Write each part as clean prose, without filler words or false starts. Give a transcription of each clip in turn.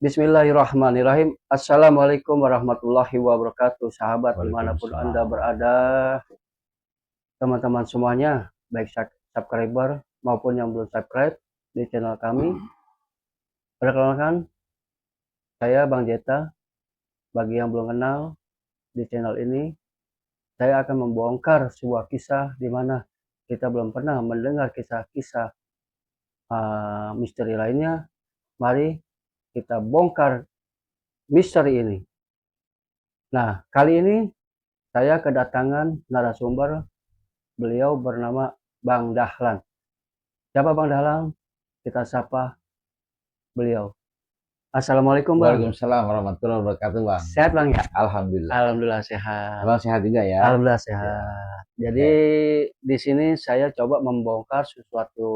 Bismillahirrahmanirrahim. Assalamualaikum warahmatullahi wabarakatuh. Sahabat dimanapun Anda Waalaikumsalam. berada, teman-teman semuanya, baik subscriber maupun yang belum subscribe di channel kami. Perkenalkan, saya Bang Jeta. Bagi yang belum kenal di channel ini, saya akan membongkar sebuah kisah di mana kita belum pernah mendengar kisah-kisah misteri lainnya. Mari kita bongkar misteri ini. Nah, kali ini saya kedatangan narasumber. Beliau bernama Bang Dahlan. Siapa Bang Dahlan? Kita sapa beliau. Assalamualaikum Bang. Waalaikumsalam warahmatullahi wabarakatuh, Bang. Sehat Bang ya? Alhamdulillah. Alhamdulillah sehat. Abang sehat juga ya? Alhamdulillah Ya. sehat. Jadi di sini saya coba membongkar sesuatu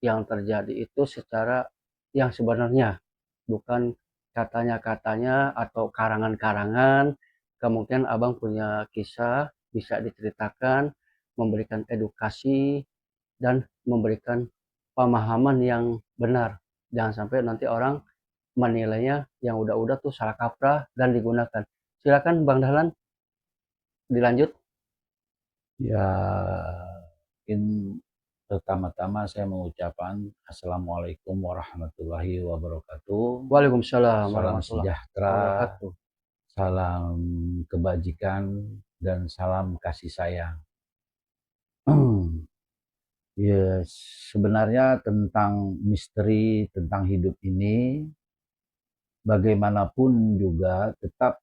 yang terjadi itu secara yang sebenarnya, bukan katanya-katanya atau karangan-karangan. Kemungkinan Abang punya kisah bisa diceritakan, memberikan edukasi dan memberikan pemahaman yang benar. Jangan sampai nanti orang menilainya yang udah-udah tuh salah kaprah dan digunakan. Silakan Bang Dahlan dilanjut. Ya, mungkin pertama-tama saya mengucapkan Assalamualaikum warahmatullahi wabarakatuh. Waalaikumsalam Salam warahmatullahi sejahtera, wabarakatuh. salam kebajikan, dan salam kasih sayang. Ya, sebenarnya tentang misteri, tentang hidup ini, bagaimanapun juga tetap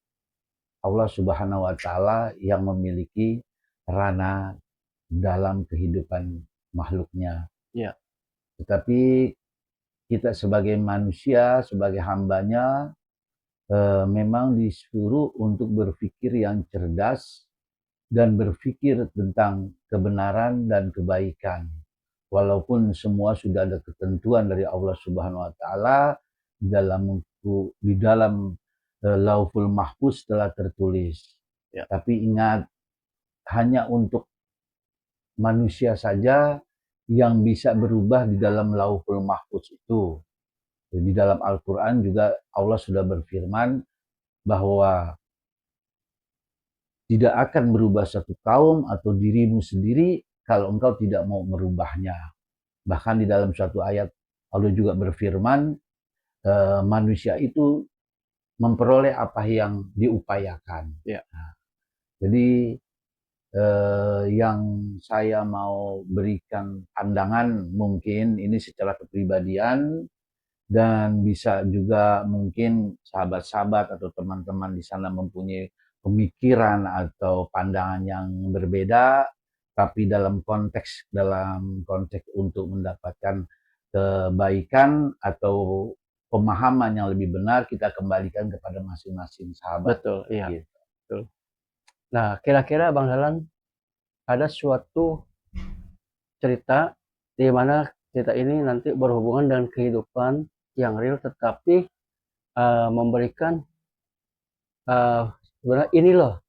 Allah Subhanahu wa Ta'ala yang memiliki ranah dalam kehidupan makhluknya. Ya, Tetapi kita sebagai manusia, sebagai hambanya, memang disuruh untuk berpikir yang cerdas dan berpikir tentang kebenaran dan kebaikan. Walaupun semua sudah ada ketentuan dari Allah Subhanahu wa Ta'ala di dalam Lauhul Mahfuz telah tertulis. ya, Tapi ingat, hanya untuk manusia saja yang bisa berubah di dalam Lauhul Mahfuz itu. Di dalam Al-Quran juga Allah sudah berfirman bahwa tidak akan berubah satu kaum atau dirimu sendiri kalau engkau tidak mau merubahnya. Bahkan di dalam suatu ayat Allah juga berfirman, manusia itu memperoleh apa yang diupayakan. ya. Nah, jadi yang saya mau berikan pandangan mungkin ini secara kepribadian, dan bisa juga mungkin sahabat-sahabat atau teman-teman di sana mempunyai pemikiran atau pandangan yang berbeda, tapi dalam konteks untuk mendapatkan kebaikan atau pemahaman yang lebih benar, kita kembalikan kepada masing-masing sahabat. Betul, iya. Gitu. Betul. Nah, kira-kira Bang Dahlan ada suatu cerita di mana cerita ini nanti berhubungan dengan kehidupan yang real, tetapi memberikan sebenarnya ini loh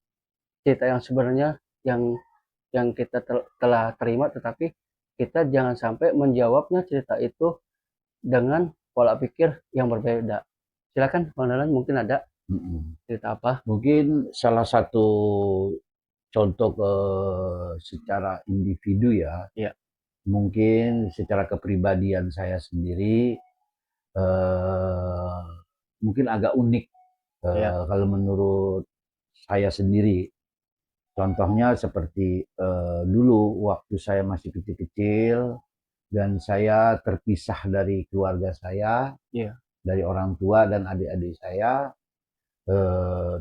cerita yang sebenarnya yang kita telah terima, tetapi kita jangan sampai menjawabnya cerita itu dengan pola pikir yang berbeda. Silakan Bang Dahlan, mungkin ada cerita apa? Mungkin salah satu contoh secara individu ya, Ya, mungkin secara kepribadian saya sendiri, mungkin agak unik ya, kalau menurut saya sendiri. Contohnya seperti dulu waktu saya masih kecil-kecil dan saya terpisah dari keluarga saya, ya, dari orang tua dan adik-adik saya,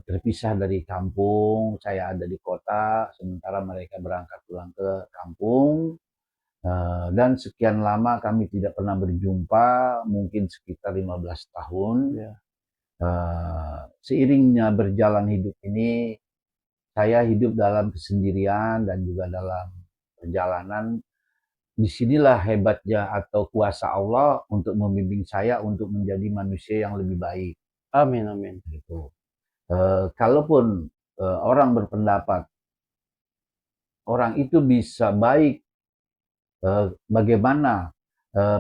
terpisah dari kampung. Saya ada di kota, sementara mereka berangkat pulang ke kampung. Dan sekian lama kami tidak pernah berjumpa, mungkin sekitar 15 tahun. ya, Seiringnya berjalan hidup ini, saya hidup dalam kesendirian dan juga dalam perjalanan. Disinilah hebatnya atau kuasa Allah untuk membimbing saya untuk menjadi manusia yang lebih baik. amin, amin. Gitu. Kalaupun orang berpendapat orang itu bisa baik, bagaimana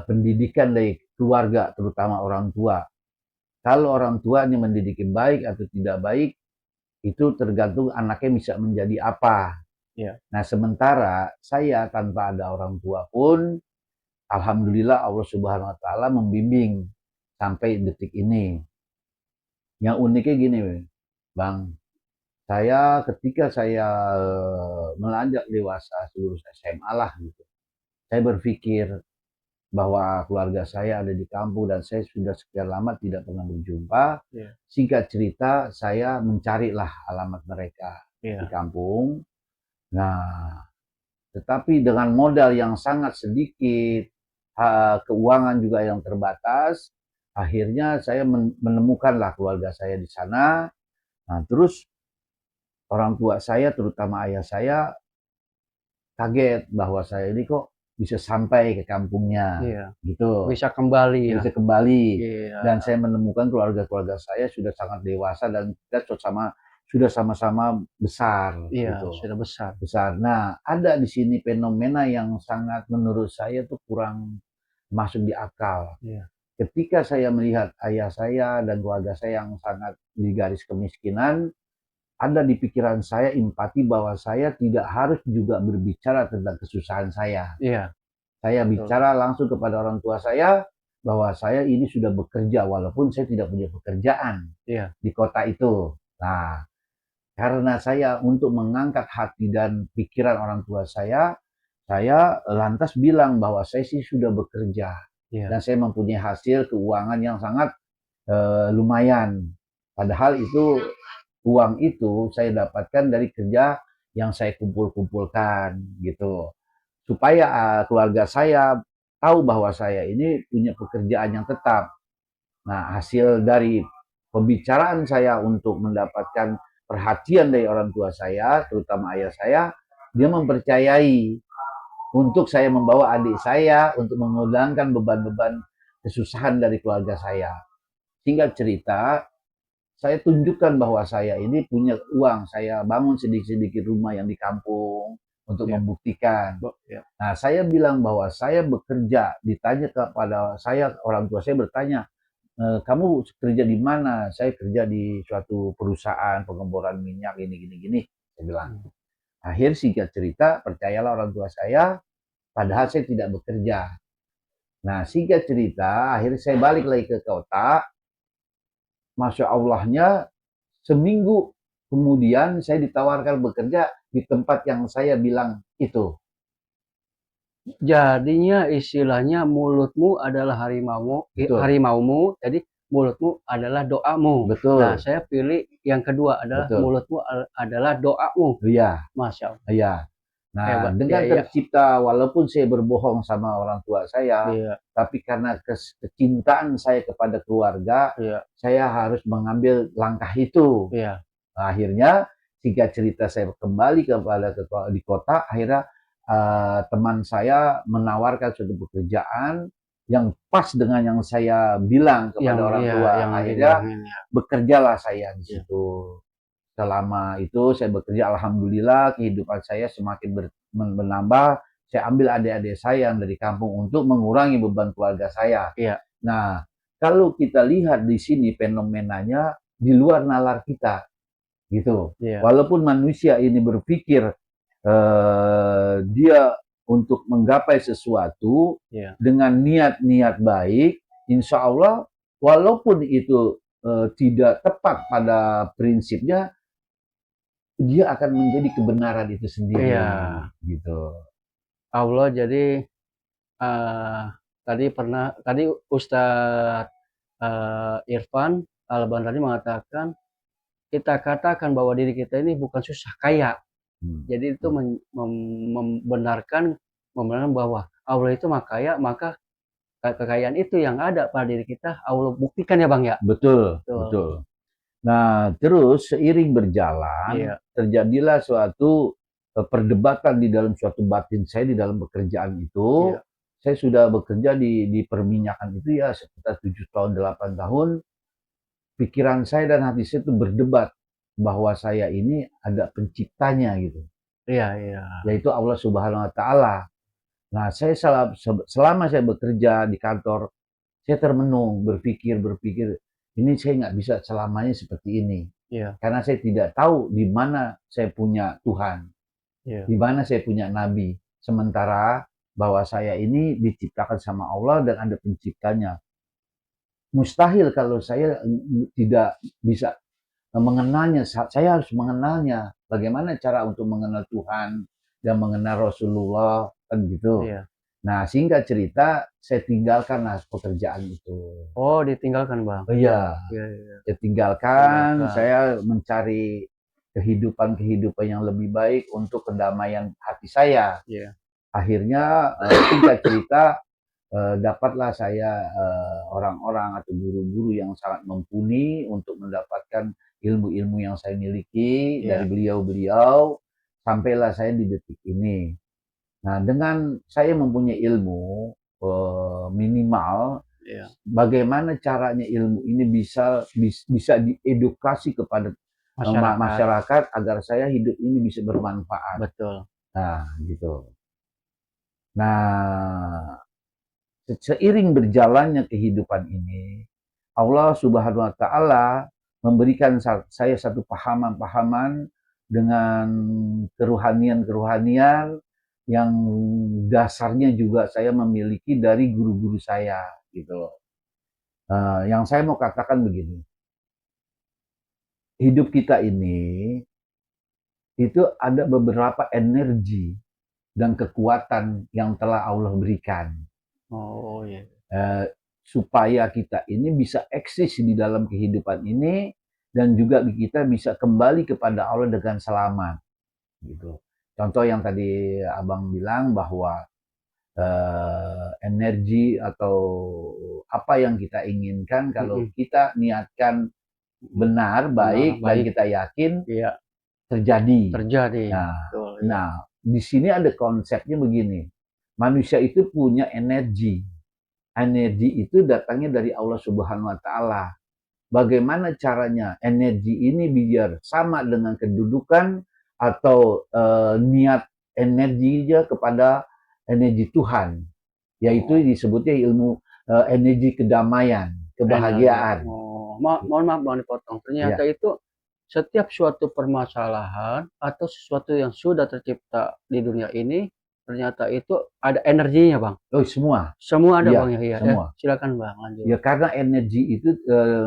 pendidikan dari keluarga, terutama orang tua, Kalau orang tua ini mendidik baik atau tidak baik, itu tergantung anaknya bisa menjadi apa. Iya. Nah, sementara saya tanpa ada orang tua pun, alhamdulillah Allah Subhanahu wa taala membimbing sampai detik ini. Yang uniknya gini, Bang. Saya ketika saya melanjut dewasa, lulus SMA lah gitu. Saya berpikir bahwa keluarga saya ada di kampung dan saya sudah sekian lama tidak pernah berjumpa. Iya. Singkat cerita, saya mencarilah alamat mereka di Iya. kampung. Nah, tetapi dengan modal yang sangat sedikit, keuangan juga yang terbatas, akhirnya saya menemukanlah keluarga saya di sana. Nah, terus orang tua saya, terutama ayah saya, kaget bahwa saya ini kok bisa sampai ke kampungnya, Iya. gitu. Bisa kembali ya. Bisa kembali. Iya. Dan saya menemukan keluarga-keluarga saya sudah sangat dewasa dan kita sudah sama-sama besar, Iya, gitu. sudah besar. Besar. Nah, ada di sini fenomena yang sangat menurut saya tuh kurang masuk di akal. Iya. Ketika saya melihat ayah saya dan keluarga saya yang sangat di garis kemiskinan, ada di pikiran saya empati bahwa saya tidak harus juga berbicara tentang kesusahan saya. Iya. Saya Betul. bicara langsung kepada orang tua saya bahwa saya ini sudah bekerja walaupun saya tidak punya pekerjaan Iya. di kota itu. Nah, karena saya untuk mengangkat hati dan pikiran orang tua saya lantas bilang bahwa saya sih sudah bekerja. Iya. Dan saya mempunyai hasil keuangan yang sangat lumayan. Padahal itu uang itu saya dapatkan dari kerja yang saya kumpul-kumpulkan gitu. Supaya keluarga saya tahu bahwa saya ini punya pekerjaan yang tetap. Nah, hasil dari pembicaraan saya untuk mendapatkan perhatian dari orang tua saya, terutama ayah saya, dia mempercayai untuk saya membawa adik saya untuk mengurangkan beban-beban kesusahan dari keluarga saya. Singkat cerita, saya tunjukkan bahwa saya ini punya uang. Saya bangun sedikit-sedikit rumah yang di kampung untuk membuktikan. Ya. Nah, saya bilang bahwa saya bekerja. Ditanya kepada saya, orang tua saya bertanya, kamu kerja di mana? Saya kerja di suatu perusahaan pengeboran minyak gini. Saya bilang. Akhir singkat cerita, percayalah orang tua saya, padahal saya tidak bekerja. Nah, singkat cerita, akhirnya saya balik lagi ke kota. Masya Allahnya, seminggu kemudian saya ditawarkan bekerja di tempat yang saya bilang itu. Jadinya istilahnya mulutmu adalah harimaumu, jadi mulutmu adalah doamu. Betul. Nah, saya pilih yang kedua adalah Betul. mulutmu adalah doamu. Iya. Masya Allah. Iya. Nah, Hebat. dengan tercipta, walaupun saya berbohong sama orang tua saya, tapi karena kecintaan saya kepada keluarga, saya harus mengambil langkah itu. Iya. Nah, akhirnya, singkat cerita saya kembali di kota, akhirnya teman saya menawarkan suatu pekerjaan yang pas dengan yang saya bilang kepada orang tua. Akhirnya bekerjalah saya di situ. Selama itu saya bekerja, alhamdulillah kehidupan saya semakin menambah. Saya ambil adik-adik saya yang dari kampung untuk mengurangi beban keluarga saya. Iya. Nah, kalau kita lihat di sini fenomenanya di luar nalar kita, gitu. Iya. Walaupun manusia ini berpikir dia untuk menggapai sesuatu dengan niat-niat baik, insya Allah, walaupun itu tidak tepat pada prinsipnya, dia akan menjadi kebenaran itu sendiri. Iya. Gitu. Allah jadi tadi Ustadz Irfan Alban tadi mengatakan, kita katakan bahwa diri kita ini bukan susah kaya. Jadi itu membenarkan bahwa Allah itu maha kaya, maka kekayaan itu yang ada pada diri kita Allah buktikan ya Bang ya. Betul. Nah, terus seiring berjalan, terjadilah suatu perdebatan di dalam suatu batin saya di dalam pekerjaan itu. Saya sudah bekerja di perminyakan itu ya sekitar 7 tahun, 8 tahun. Pikiran saya dan hati saya itu berdebat bahwa saya ini ada penciptanya gitu. Yaitu Allah Subhanahu wa taala. Nah, saya selama saya bekerja di kantor, saya termenung, berpikir, ini saya nggak bisa selamanya seperti ini. Iya. Karena saya tidak tahu di mana saya punya Tuhan, Iya. di mana saya punya Nabi. Sementara bahwa saya ini diciptakan sama Allah dan ada penciptanya. Mustahil kalau saya tidak bisa mengenalnya. Saya harus mengenalnya. Bagaimana cara untuk mengenal Tuhan dan mengenal Rasulullah, kan gitu. Iya. Nah, singkat cerita, saya tinggalkanlah pekerjaan itu. Oh, ditinggalkan, Bang. Oh iya, Iya, iya. saya tinggalkan, Tinggalkan. saya mencari kehidupan yang lebih baik untuk kedamaian hati saya. Iya. Akhirnya, singkat cerita, dapatlah saya orang-orang atau guru-guru yang sangat mumpuni untuk mendapatkan ilmu-ilmu yang saya miliki dari Iya. beliau-beliau, sampailah saya di detik ini. Nah, dengan saya mempunyai ilmu minimal, Iya. bagaimana caranya ilmu ini bisa diedukasi kepada Masyarakat. masyarakat agar saya hidup ini bisa bermanfaat. Betul. Nah, gitu. Nah, seiring berjalannya kehidupan ini, Allah Subhanahu wa Ta'ala memberikan saya satu pahaman-pahaman dengan keruhanian-keruhanian yang dasarnya juga saya memiliki dari guru-guru saya, gitu loh. Yang saya mau katakan begini, hidup kita ini itu ada beberapa energi dan kekuatan yang telah Allah berikan. Oh, iya. Supaya kita ini bisa eksis di dalam kehidupan ini dan juga kita bisa kembali kepada Allah dengan selamat, gitu. Contoh yang tadi Abang bilang bahwa energi atau apa yang kita inginkan kalau kita niatkan benar, baik, dan kita yakin Iya. terjadi. Nah, di sini ada konsepnya begini. Manusia itu punya energi. Energi itu datangnya dari Allah Subhanahu wa Ta'ala. Bagaimana caranya energi ini biar sama dengan kedudukan atau niat energinya kepada energi Tuhan, yaitu disebutnya ilmu energi kedamaian, kebahagiaan. Mohon maaf Bang dipotong. Ternyata itu setiap suatu permasalahan atau sesuatu yang sudah tercipta di dunia ini, ternyata itu ada energinya, Bang. Oh, semua. Semua ada, Bang, ya. Semua. Silakan, Bang, lanjut. Ya, karena energi itu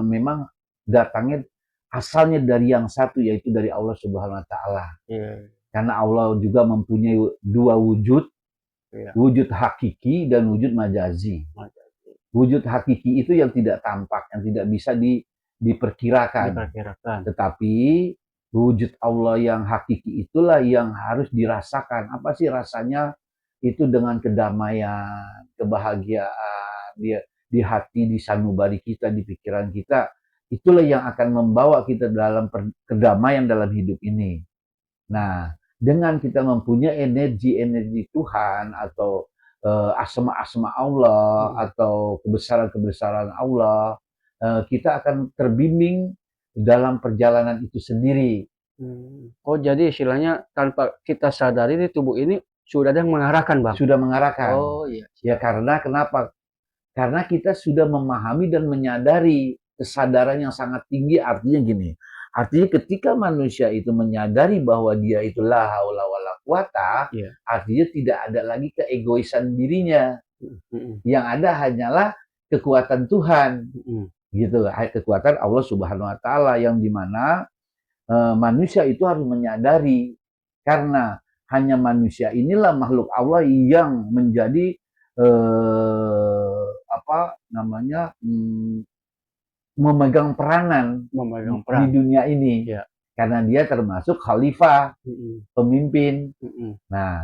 memang datangnya asalnya dari yang satu, yaitu dari Allah Subhanahu wa Ta'ala. Iya. Karena Allah juga mempunyai dua wujud, wujud hakiki dan wujud majazi. Wujud hakiki itu yang tidak tampak, yang tidak bisa diperkirakan. Tetapi wujud Allah yang hakiki itulah yang harus dirasakan. Apa sih rasanya? Itu dengan kedamaian, kebahagiaan, di hati, di sanubari kita, di pikiran kita. Itulah yang akan membawa kita dalam kedamaian dalam hidup ini. Nah, dengan kita mempunyai energi-energi Tuhan atau asma-asma Allah atau kebesaran-kebesaran Allah, kita akan terbimbing dalam perjalanan itu sendiri. Oh, jadi istilahnya tanpa kita sadari di tubuh ini sudah ada yang mengarahkan, Bang? Sudah mengarahkan. Oh, iya. Ya, karena kenapa? Karena kita sudah memahami dan menyadari kesadaran yang sangat tinggi. Artinya gini, artinya ketika manusia itu menyadari bahwa dia itu la haula wala quwata, artinya tidak ada lagi keegoisan dirinya. Yang ada hanyalah kekuatan Tuhan. Gitu, kekuatan Allah Subhanahu wa Ta'ala, yang dimana manusia itu harus menyadari, karena hanya manusia inilah makhluk Allah yang menjadi memegang peranan di dunia ini, karena dia termasuk khalifah, pemimpin. Nah,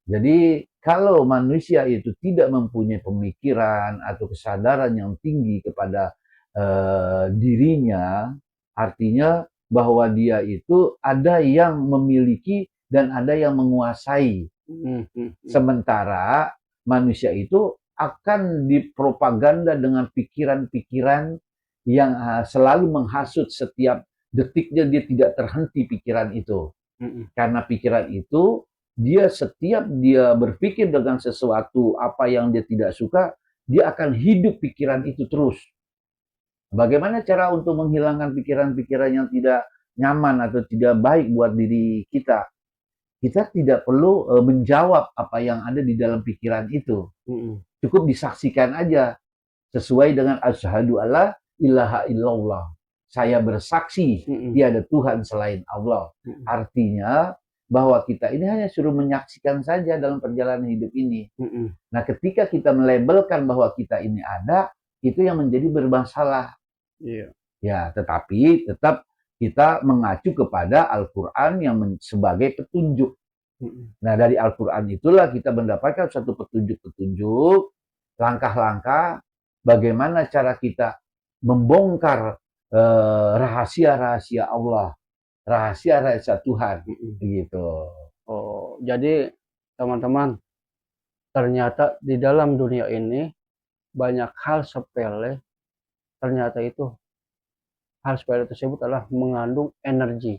jadi kalau manusia itu tidak mempunyai pemikiran atau kesadaran yang tinggi kepada dirinya, artinya bahwa dia itu ada yang memiliki dan ada yang menguasai. Sementara manusia itu akan dipropaganda dengan pikiran-pikiran yang selalu menghasut. Setiap detiknya dia tidak terhenti pikiran itu. Karena pikiran itu, setiap dia berpikir dengan sesuatu apa yang dia tidak suka, dia akan hidup pikiran itu terus. Bagaimana cara untuk menghilangkan pikiran-pikiran yang tidak nyaman atau tidak baik buat diri kita? Kita tidak perlu menjawab apa yang ada di dalam pikiran itu. Cukup disaksikan aja sesuai dengan asyhadu alla ilaha illallah. Saya bersaksi tiada Tuhan selain Allah. Artinya bahwa kita ini hanya suruh menyaksikan saja dalam perjalanan hidup ini. Nah, ketika kita melabelkan bahwa kita ini ada, itu yang menjadi bermasalah. Ya, tetapi tetap kita mengacu kepada Al-Quran yang sebagai petunjuk. Nah, dari Al-Quran itulah kita mendapatkan satu petunjuk-petunjuk, langkah-langkah, bagaimana cara kita membongkar rahasia-rahasia Allah, rahasia-rahasia Tuhan, begitu. Oh, jadi teman-teman, ternyata di dalam dunia ini banyak hal sepele, ternyata itu hal sepele tersebut adalah mengandung energi.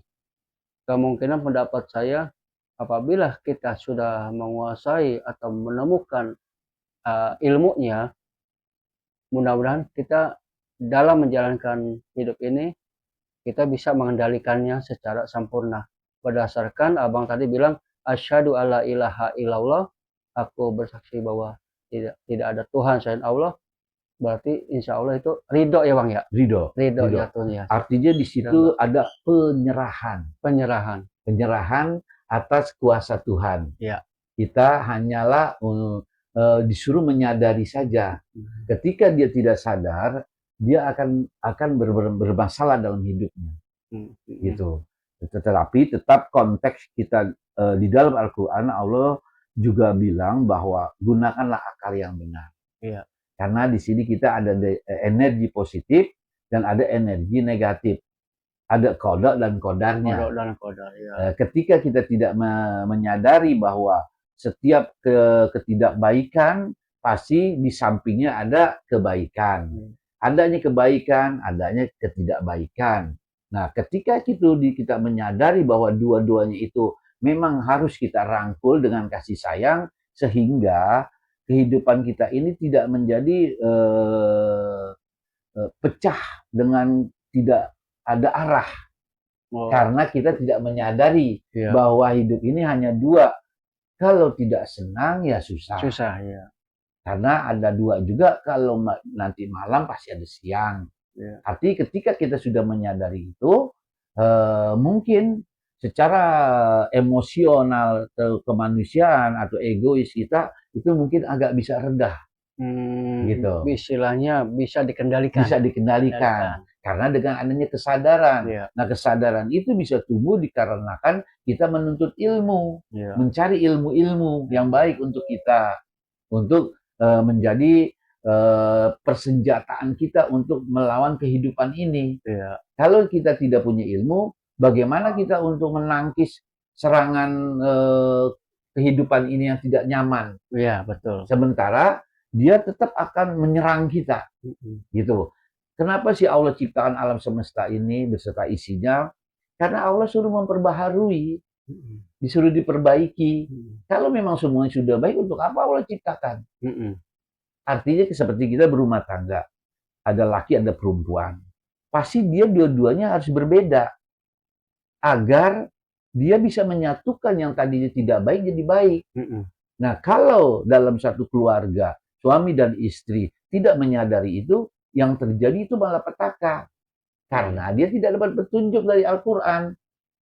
Kemungkinan pendapat saya, apabila kita sudah menguasai atau menemukan ilmunya, mudah-mudahan kita dalam menjalankan hidup ini, kita bisa mengendalikannya secara sempurna. Berdasarkan abang tadi bilang, asyhadu alla ilaha illallah, aku bersaksi bahwa tidak ada Tuhan selain Allah. Berarti insya Allah itu ridho ya bang ya? Ridho. Jatuhnya. Artinya di situ ada penyerahan. Penyerahan atas kuasa Tuhan. Ya. Kita hanyalah disuruh menyadari saja. Ketika dia tidak sadar, dia akan bermasalah dalam hidupnya. Gitu. Tetapi tetap konteks kita di dalam Al-Quran, Allah juga bilang bahwa gunakanlah akal yang benar. Iya. Karena di sini kita ada energi positif dan ada energi negatif. Ada kodok dan kodarnya. Ya. Ketika kita tidak menyadari bahwa setiap ketidakbaikan pasti di sampingnya ada kebaikan. Adanya kebaikan, adanya ketidakbaikan. Nah, ketika kita menyadari bahwa dua-duanya itu memang harus kita rangkul dengan kasih sayang, sehingga kehidupan kita ini tidak menjadi pecah dengan tidak ada arah. Karena kita tidak menyadari bahwa hidup ini hanya dua. Kalau tidak senang ya susah. Ya. Karena ada dua juga, kalau nanti malam pasti ada siang. Artinya ketika kita sudah menyadari itu, mungkin secara emosional atau kemanusiaan atau egois kita itu mungkin agak bisa redah. Gitu. Istilahnya bisa dikendalikan. Karena dengan adanya kesadaran. Nah, kesadaran itu bisa tumbuh dikarenakan kita menuntut ilmu, mencari ilmu-ilmu yang baik untuk kita, untuk menjadi persenjataan kita untuk melawan kehidupan ini. Kalau kita tidak punya ilmu, bagaimana kita untuk menangkis serangan kehidupan ini yang tidak nyaman? Iya, betul. Sementara dia tetap akan menyerang kita, gitu. Kenapa sih Allah ciptakan alam semesta ini beserta isinya? Karena Allah suruh memperbaharui, disuruh diperbaiki. Kalau memang semuanya sudah baik, untuk apa Allah ciptakan? Artinya seperti kita berumah tangga, ada laki, ada perempuan. Pasti dia dua-duanya harus berbeda, agar dia bisa menyatukan yang tadinya tidak baik jadi baik. Nah, kalau dalam satu keluarga, suami dan istri tidak menyadari itu, yang terjadi itu malah petaka. Karena dia tidak dapat petunjuk dari Al-Quran.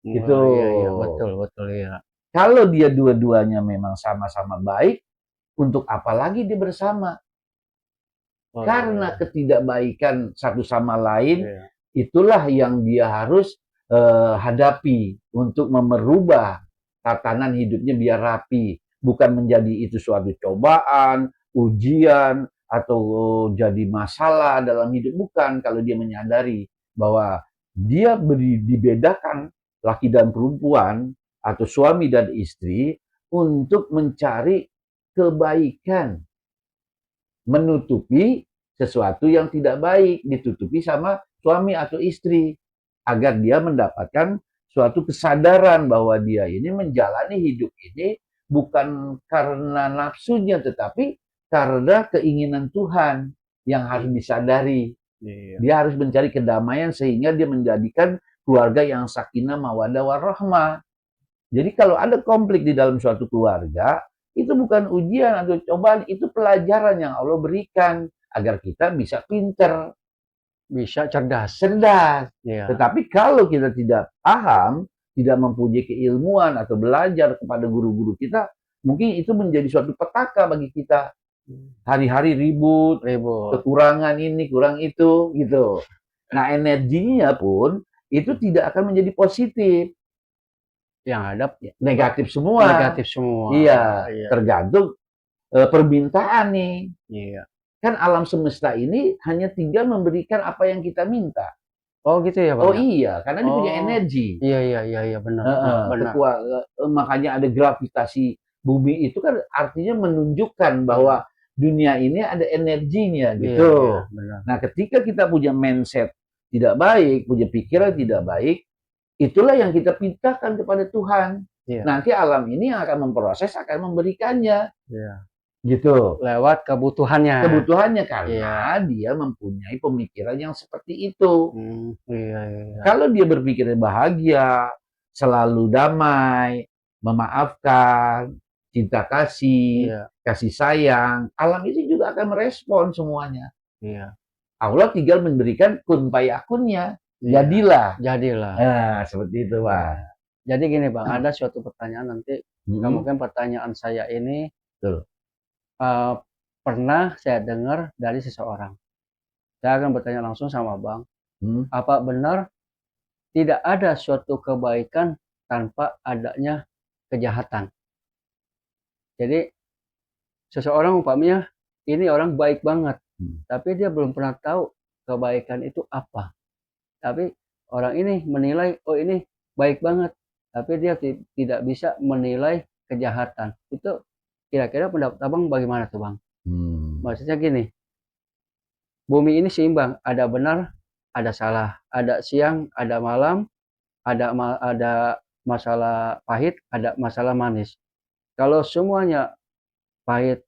Gitu. Iya, betul ya. Kalau dia dua-duanya memang sama-sama baik, untuk apa lagi dia bersama? Karena ketidakbaikan satu sama lain, itulah yang dia harus hadapi untuk merubah tatanan hidupnya biar rapi. Bukan menjadi itu suatu cobaan, ujian, atau jadi masalah dalam hidup. Bukan, kalau dia menyadari bahwa dia dibedakan laki dan perempuan atau suami dan istri untuk mencari kebaikan, menutupi sesuatu yang tidak baik, ditutupi sama suami atau istri, agar dia mendapatkan suatu kesadaran bahwa dia ini menjalani hidup ini bukan karena nafsunya, tetapi karena keinginan Tuhan yang harus disadari. Iya. Dia harus mencari kedamaian sehingga dia menjadikan keluarga yang sakinah, mawaddah, warahmah. Jadi kalau ada konflik di dalam suatu keluarga, itu bukan ujian atau cobaan, itu pelajaran yang Allah berikan agar kita bisa pinter, Bisa cerdas. cerdas. Iya. Tetapi kalau kita tidak paham, tidak mempunyai keilmuan atau belajar kepada guru-guru kita, mungkin itu menjadi suatu petaka bagi kita. Hari-hari ribut, Ribut. kekurangan ini, kurang itu, gitu. Nah, energinya pun itu tidak akan menjadi positif, Yang ada negatif semua. negatif semua. Iya, Iya. tergantung permintaan nih. Iya. Kan alam semesta ini hanya tinggal memberikan apa yang kita minta. Oh gitu ya, Oh Bang? iya, karena dia punya Oh. energi. Iya, benar. Benar. Makanya ada gravitasi bumi itu kan artinya menunjukkan bahwa dunia ini ada energinya gitu. Iya, benar. Nah, ketika kita punya mindset tidak baik, punya pikiran tidak baik, itulah yang kita pintakan kepada Tuhan. Iya. Nanti alam ini yang akan memproses, akan memberikannya. Iya. Gitu. Lewat kebutuhannya. Kebutuhannya karena dia mempunyai pemikiran yang seperti itu. Iya. Kalau dia berpikir bahagia, selalu damai, memaafkan, cinta kasih, Iya. kasih sayang, alam itu juga akan merespon semuanya. Iya. Allah tinggal memberikan kun fayakunnya. Iya. Jadilah. Nah, seperti itu, Pak. Jadi gini, Bang, ada suatu pertanyaan nanti. Mungkin pertanyaan saya ini Betul. Pernah saya dengar dari seseorang. Saya akan bertanya langsung sama Bang. Apa benar tidak ada suatu kebaikan tanpa adanya kejahatan? Jadi seseorang umpamanya ini orang baik banget, tapi dia belum pernah tahu kebaikan itu apa. Tapi orang ini menilai, oh ini baik banget, tapi dia tidak bisa menilai kejahatan. Itu kira-kira pendapat Abang bagaimana tuh, Bang? Maksudnya gini, bumi ini seimbang, ada benar, ada salah, ada siang, ada malam, ada masalah pahit, ada masalah manis. Kalau semuanya pahit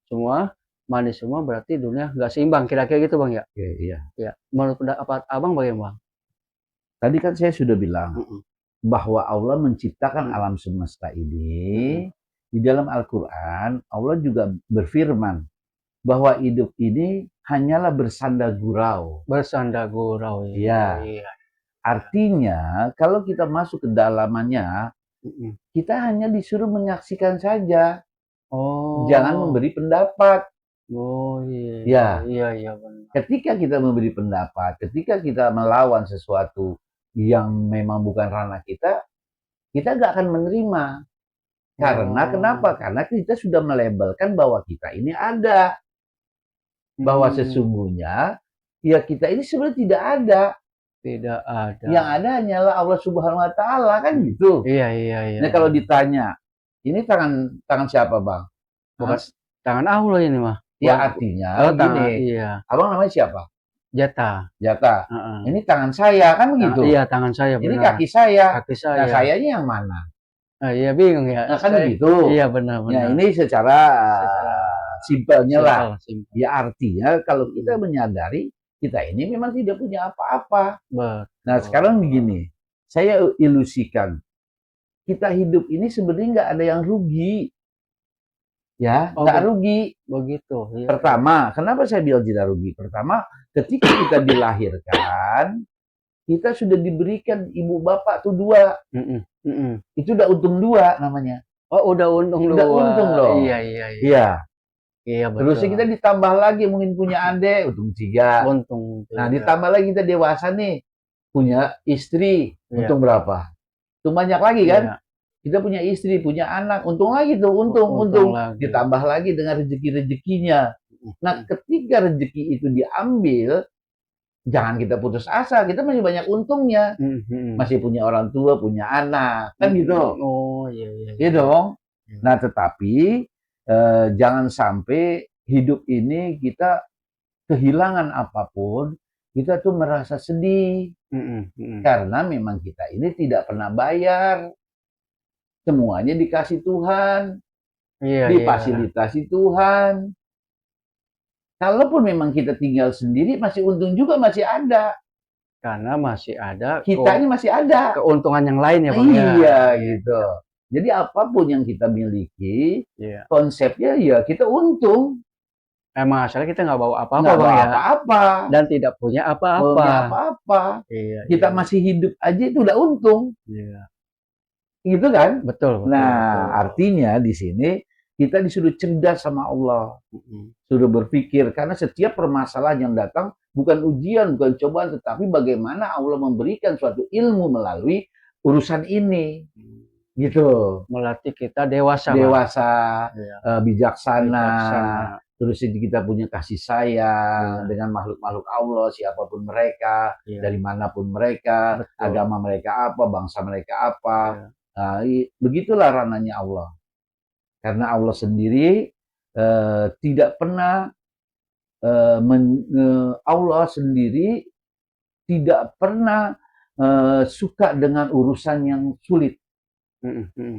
semua, manis semua, berarti dunia nggak seimbang, kira-kira gitu, Bang, ya? Iya. Ya. Menurut pendapat Abang bagaimana, Bang? Tadi kan saya sudah bilang bahwa Allah menciptakan alam semesta ini. Di dalam Al-Quran, Allah juga berfirman bahwa hidup ini hanyalah bersanda gurau. Bersanda gurau. Iya. Artinya, kalau kita masuk ke dalamannya, kita hanya disuruh menyaksikan saja. Jangan memberi pendapat. Iya, benar. Ketika kita memberi pendapat, ketika kita melawan sesuatu yang memang bukan ranah kita nggak akan menerima. Karena kenapa? Karena kita sudah melabelkan bahwa kita ini ada. Bahwa sesungguhnya, ya kita ini sebenarnya tidak ada. Tidak ada. Yang ada hanyalah Allah Subhanahu Wa Taala, kan gitu. Iya. Nah, kalau ditanya, ini tangan siapa, Bang? Bukan tangan Allah ini mah. Ya artinya gini. Iya. Abang namanya siapa? Jata. Ini tangan saya, kan begitu? Iya, tangan saya. Ini kaki saya. Kaki saya. Nah, sayanya yang mana? Iya, bingung ya. Nah, kan begitu. Iya, benar. Ya, ini secara simpelnya lah. Simple. Ya artinya kalau kita menyadari kita ini memang tidak punya apa-apa. Nah, sekarang begini, saya ilusikan kita hidup ini sebenarnya nggak ada yang rugi, ya, nggak rugi. Begitu. Iya. Pertama, kenapa saya bilang tidak rugi? Pertama, ketika kita dilahirkan, kita sudah diberikan ibu bapak tuh dua. Itu udah untung dua namanya. Oh, udah untung Udah untung loh. Iya. Iya, betul. Terusnya kita ditambah lagi mungkin punya adik, untung 3. Nah, ditambah lagi kita dewasa nih, punya istri, untung berapa? Untung banyak lagi kan? Iya. Kita punya istri, punya anak, untung lagi tuh, untung. Lagi. Ditambah lagi dengan rezeki-rezekinya. Nah, ketika rezeki itu diambil, jangan kita putus asa, kita masih banyak untungnya. Masih punya orang tua, punya anak, kan gitu. Oh, iya. Iya dong. Nah, tetapi jangan sampai hidup ini kita kehilangan apapun, kita tuh merasa sedih. Karena memang kita ini tidak pernah bayar. Semuanya dikasih Tuhan. Difasilitasi Tuhan. Kalaupun memang kita tinggal sendiri, masih untung juga masih ada. Karena masih ada Kita ini masih ada. keuntungan yang lain ya Bang ya. Iya, gitu. Jadi apapun yang kita miliki, Iya. konsepnya ya kita untung. Emang asalnya kita nggak bawa apa-apa Nggak Bang bawa ya. apa-apa. Dan tidak punya apa-apa. Punya apa-apa. Iya, Kita iya. masih hidup aja itu udah untung. Iya. Gitu kan? Betul, betul. Nah, betul. artinya di sini kita disuruh cerdas sama Allah. Suruh berpikir. Karena setiap permasalahan yang datang bukan ujian, bukan cobaan, tetapi bagaimana Allah memberikan suatu ilmu melalui urusan ini. Gitu. Melatih kita dewasa. Dewasa, Iya. bijaksana. Terus kita punya kasih sayang Iya. dengan makhluk-makhluk Allah, siapapun mereka, Iya. dari manapun mereka, Betul. agama mereka apa, bangsa mereka apa. Iya. Nah, begitulah ranahnya Allah. Karena Allah sendiri tidak pernah Allah sendiri tidak pernah suka dengan urusan yang sulit.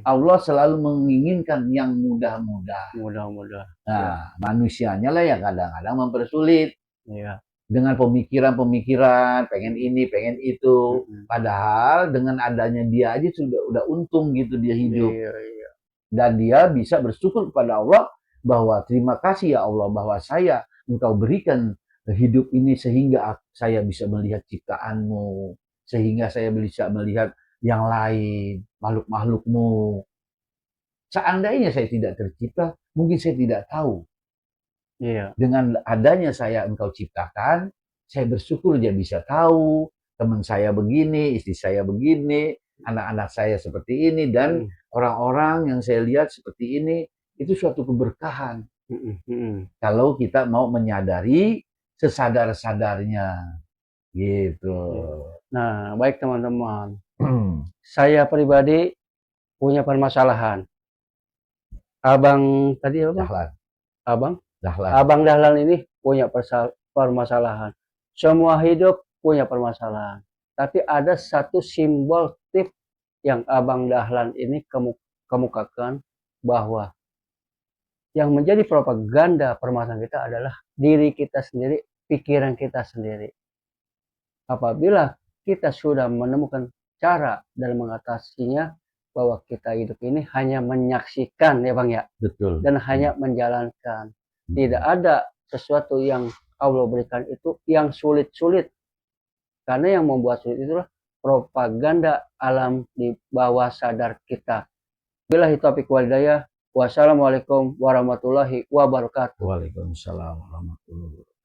Allah selalu menginginkan yang mudah-mudah. Mudah-mudah. Nah, manusianya lah yang kadang-kadang mempersulit. Iya. Dengan pemikiran-pemikiran, pengen ini, pengen itu. Padahal dengan adanya dia aja udah untung gitu dia hidup. Iya, iya. Dan dia bisa bersyukur kepada Allah bahwa terima kasih ya Allah bahwa engkau berikan hidup ini sehingga saya bisa melihat ciptaanmu, sehingga saya bisa melihat yang lain, makhluk-makhlukmu. Seandainya saya tidak tercipta, mungkin saya tidak tahu. Iya. Dengan adanya engkau ciptakan, saya bersyukur dia bisa tahu, teman saya begini, istri saya begini, anak-anak saya seperti ini, dan orang-orang yang saya lihat seperti ini, itu suatu keberkahan. Kalau kita mau menyadari sesadar-sadarnya. Gitu. Nah, baik teman-teman. Saya pribadi punya permasalahan. Abang tadi apa? Dahlan. Abang? Dahlan. Abang Dahlan ini punya permasalahan. Semua hidup punya permasalahan. Tapi ada satu simbol tip yang Abang Dahlan ini kemukakan bahwa yang menjadi propaganda permasalahan kita adalah diri kita sendiri, pikiran kita sendiri. Apabila kita sudah menemukan cara dalam mengatasinya, bahwa kita hidup ini hanya menyaksikan ya Bang ya. Betul. Dan hanya menjalankan. Tidak ada sesuatu yang Allah berikan itu yang sulit-sulit. Karena yang membuat sulit itulah propaganda alam di bawah sadar kita. Billahi taufiq wal hidayah. Wassalamualaikum warahmatullahi wabarakatuh. Waalaikumsalam warahmatullahi wabarakatuh.